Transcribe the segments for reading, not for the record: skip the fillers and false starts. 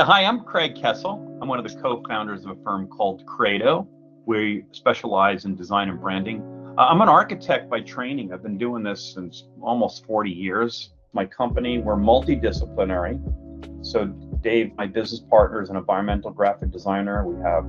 Hi, I'm Kraig Kessel. I'm one of the co-founders of a firm called Kraido. We specialize in design and branding. I'm an architect by training. I've been doing this since almost 40 years. My company, we're multidisciplinary. So Dave, my business partner, is an environmental graphic designer. We have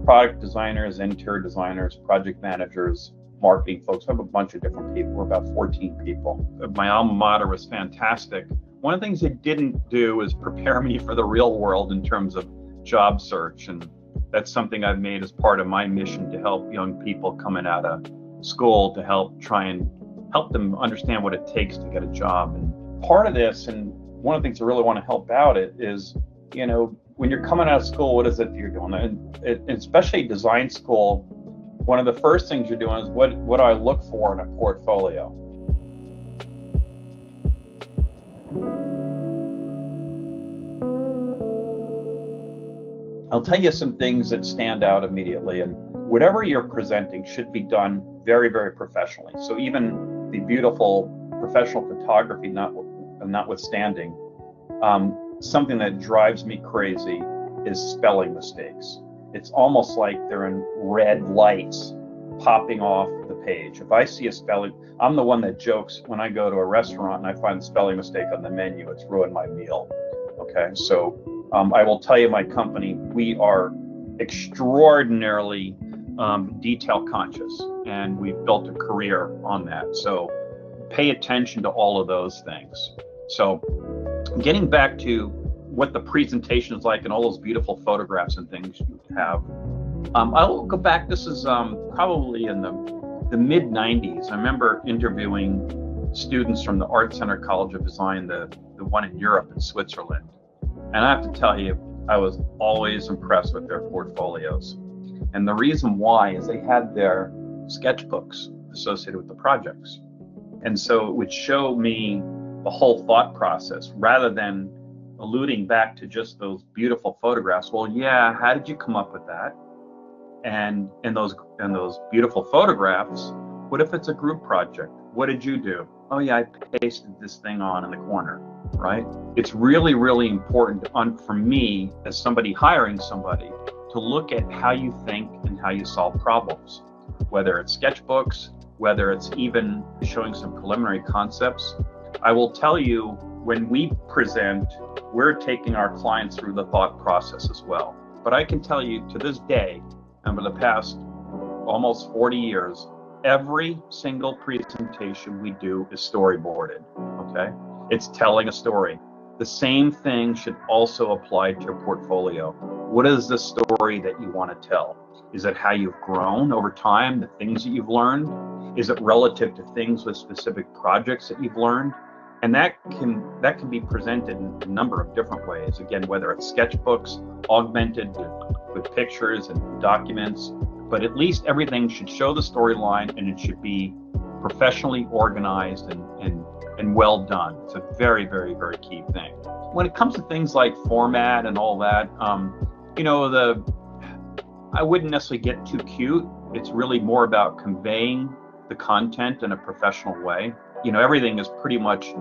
product designers, interior designers, project managers, marketing folks. We have a bunch of different people. We're about 14 people. My alma mater was fantastic. One of the things it didn't do is prepare me for the real world in terms of job search. And that's something I've made as part of my mission to help young people coming out of school, to try and help them understand what it takes to get a job. And part of this, and one of the things I really want to help out it is, when you're coming out of school, what is it that you're doing? And especially design school, one of the first things you're doing is what do I look for in a portfolio? I'll tell you some things that stand out immediately, and whatever you're presenting should be done very, very professionally. So even the beautiful professional photography notwithstanding, something that drives me crazy is spelling mistakes. It's almost like they're in red lights popping off the page. If I see a spelling, I'm the one that jokes when I go to a restaurant and I find a spelling mistake on the menu, it's ruined my meal. Okay, so I will tell you, my company, we are extraordinarily detail conscious, and we've built a career on that. So pay attention to all of those things. So getting back to what the presentation is like and all those beautiful photographs and things you have, I'll go back. This is probably in the mid 90s. I remember interviewing students from the Art Center College of Design, the one in Europe in Switzerland. And I have to tell you, I was always impressed with their portfolios. And the reason why is they had their sketchbooks associated with the projects. And so it would show me the whole thought process rather than alluding back to just those beautiful photographs. Well, yeah, how did you come up with that? And in those beautiful photographs, what if it's a group project? What did you do? Oh yeah, I pasted this thing on in the corner, right? It's really, really important for me as somebody hiring somebody to look at how you think and how you solve problems, whether it's sketchbooks, whether it's even showing some preliminary concepts. I will tell you, when we present, we're taking our clients through the thought process as well. But I can tell you, to this day, and for the past almost 40 years, every single presentation we do is storyboarded, okay? It's telling a story. The same thing should also apply to your portfolio. What is the story that you want to tell? Is it how you've grown over time, the things that you've learned? Is it relative to things with specific projects that you've learned? And that can be presented in a number of different ways. Again, whether it's sketchbooks, augmented with pictures and documents, but at least everything should show the storyline, and it should be professionally organized and well done. It's a very, very, very key thing. When it comes to things like format and all that, I wouldn't necessarily get too cute. It's really more about conveying the content in a professional way. Everything is pretty much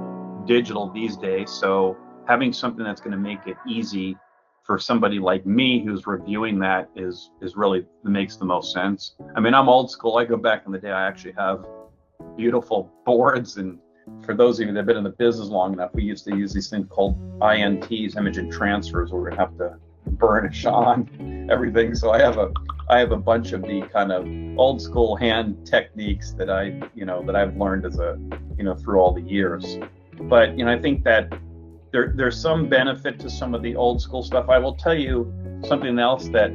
digital these days, so having something that's going to make it easy for somebody like me who's reviewing that is really makes the most sense. I mean, I'm old school. I go back in the day, I actually have beautiful boards, and for those of you that have been in the business long enough, we used to use these things called INTs, image and transfers, where we have to burnish on everything. So I have a bunch of the kind of old school hand techniques that I've learned as through all the years. But I think that there's some benefit to some of the old school stuff. I will tell you something else that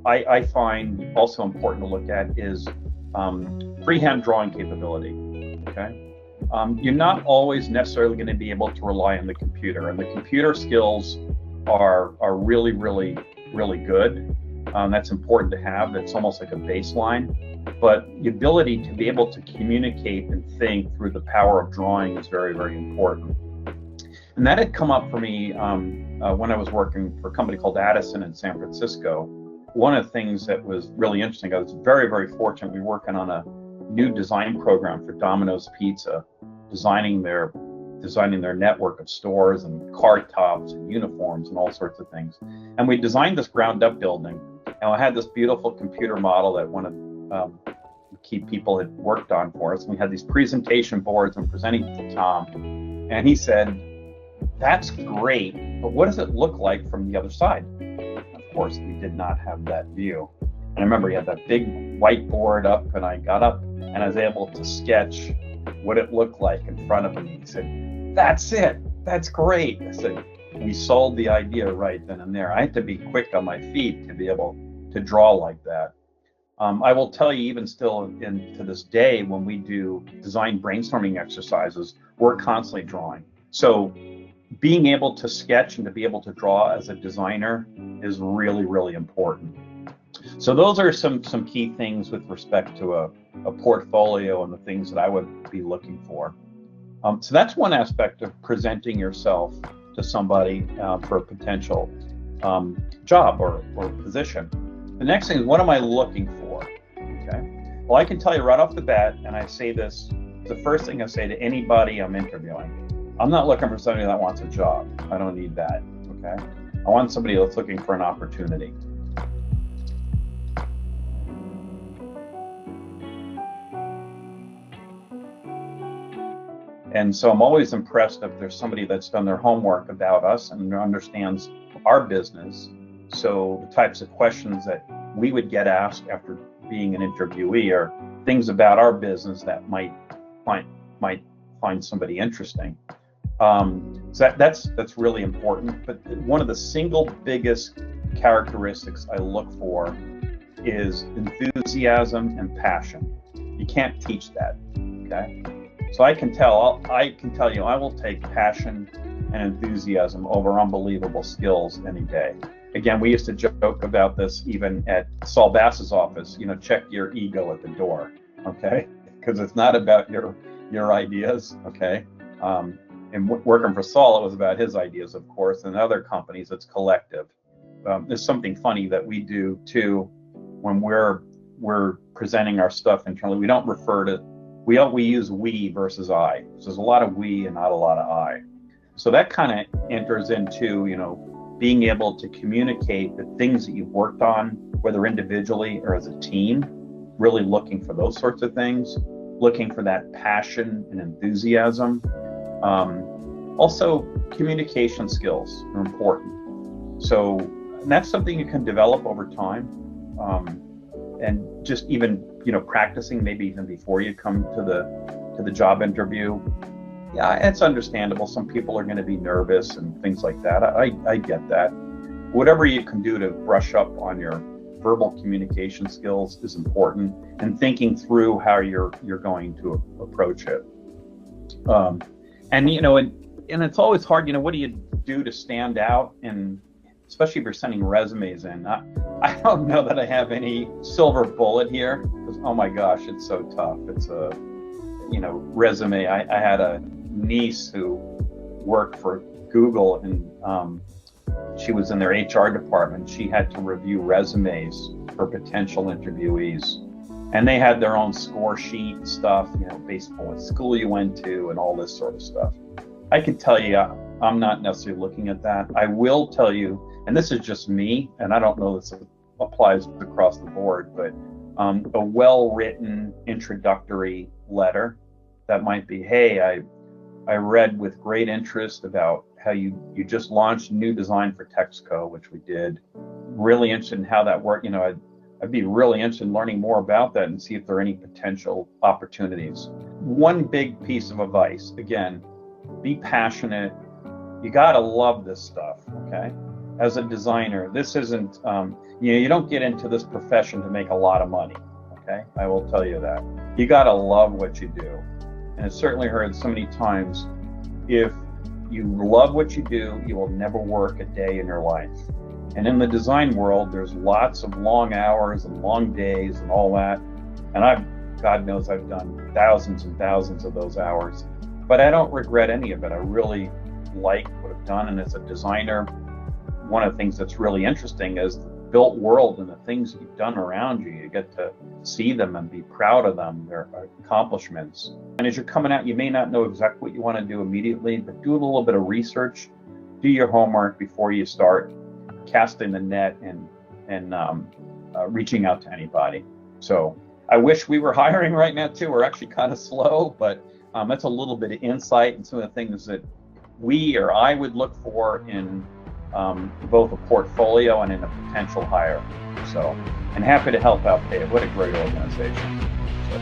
I find also important to look at is freehand drawing capability. Okay, you're not always necessarily going to be able to rely on the computer, and the computer skills are really, really, really good. That's important to have. It's almost like a baseline. But the ability to be able to communicate and think through the power of drawing is very, very important. And that had come up for me when I was working for a company called Addison in San Francisco. One of the things that was really interesting, I was very, very fortunate. We were working on a new design program for Domino's Pizza, designing their designing their network of stores and car tops and uniforms and all sorts of things. And we designed this ground up building, and I had this beautiful computer model that one of the key people had worked on for us. And we had these presentation boards and presenting to Tom, and he said, "That's great, but what does it look like from the other side?" Of course, we did not have that view. And I remember he had that big whiteboard up, and I got up and I was able to sketch what it looked like in front of him. He said, "That's it. That's great." I said, we sold the idea right then and there. I had to be quick on my feet to be able to draw like that. I will tell you, even still to this day, when we do design brainstorming exercises, we're constantly drawing. So being able to sketch and to be able to draw as a designer is really, really important. So those are some key things with respect to a portfolio and the things that I would be looking for. So that's one aspect of presenting yourself to somebody for a potential job or position. The next thing is, what am I looking for? Okay. Well, I can tell you right off the bat, and I say this, the first thing I say to anybody I'm interviewing, I'm not looking for somebody that wants a job. I don't need that. Okay. I want somebody that's looking for an opportunity. And so I'm always impressed if there's somebody that's done their homework about us and understands our business. So the types of questions that we would get asked after being an interviewee are things about our business that might find somebody interesting. So that's really important. But one of the single biggest characteristics I look for is enthusiasm and passion. You can't teach that. Okay. So I can tell you, I will take passion and enthusiasm over unbelievable skills any day. Again, we used to joke about this even at Saul Bass's office, check your ego at the door, okay? Because it's not about your ideas, okay? And working for Saul, it was about his ideas, of course, and other companies, it's collective. There's something funny that we do too when we're presenting our stuff internally. We don't refer to, we use we versus I. So there's a lot of we and not a lot of I. So that kind of enters into, being able to communicate the things that you've worked on, whether individually or as a team, really looking for those sorts of things, looking for that passion and enthusiasm. Also, communication skills are important. So that's something you can develop over time. And just even, practicing maybe even before you come to the job interview. Yeah, it's understandable. Some people are going to be nervous and things like that. I get that. Whatever you can do to brush up on your verbal communication skills is important, and thinking through how you're going to approach it. And it's always hard. What do you do to stand out? And especially if you're sending resumes in. I don't know that I have any silver bullet here, because oh my gosh, it's so tough. It's a resume. I had a niece who worked for Google, and she was in their HR department. She had to review resumes for potential interviewees, and they had their own score sheet and stuff, based on what school you went to and all this sort of stuff. I can tell you, I'm not necessarily looking at that. I will tell you, and this is just me, and I don't know if this applies across the board, but a well-written introductory letter that might be, hey, I read with great interest about how you just launched a new design for Texaco, which we did. Really interested in how that worked. I'd be really interested in learning more about that and see if there are any potential opportunities. One big piece of advice, again, be passionate. You got to love this stuff, okay? As a designer, this isn't, you don't get into this profession to make a lot of money, okay? I will tell you that. You got to love what you do. And I've certainly heard so many times, if you love what you do, you will never work a day in your life. And in the design world, there's lots of long hours and long days and all that. And God knows I've done thousands and thousands of those hours, but I don't regret any of it. I really like what I've done. And as a designer, one of the things that's really interesting is built world and the things that you've done around you. You get to see them and be proud of them, their accomplishments. And as you're coming out, you may not know exactly what you want to do immediately, but do a little bit of research, do your homework before you start casting the net and reaching out to anybody. So I wish we were hiring right now too. We're actually kind of slow, but that's a little bit of insight and some of the things that we or I would look for in both a portfolio and in a potential hire. So, and happy to help out PAVE. What a great organization. So.